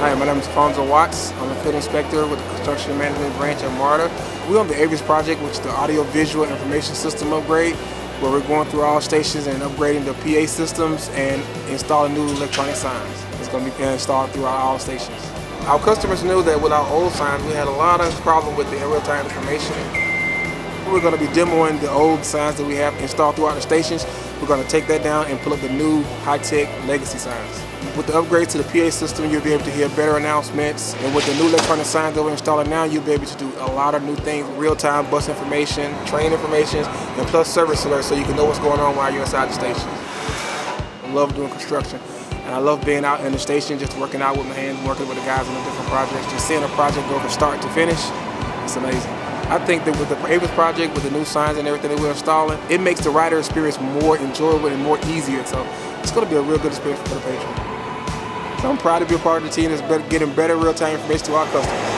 Hi, my name is Alphonso. I'm a field inspector with the Construction Management Branch at MARTA. We're on the AVIS project, which is the Audio-Visual Information System upgrade, where we're going through all stations and upgrading the PA systems and installing new electronic signs. It's going to be installed throughout all stations. Our customers knew that with our old signs, we had a lot of problem with the real-time information. We're going to be demoing the old signs that we have installed throughout the stations. We're going to take that down and pull up the new high-tech legacy signs. With the upgrades to the PA system, you'll be able to hear better announcements. And with the new electronic signs that we're installing now, you'll be able to do a lot of new things, real-time bus information, train information, and plus service alerts so you can know what's going on while you're inside the station. I love doing construction, and I love being out in the station, just working out with my hands, working with the guys on the different projects, just seeing a project go from start to finish. It's amazing. I think that with the AVIS project, with the new signs and everything that we're installing, it makes the rider experience more enjoyable and more easier. So it's going to be a real good experience for the patron. So I'm proud to be a part of the team that's getting better real-time information to our customers.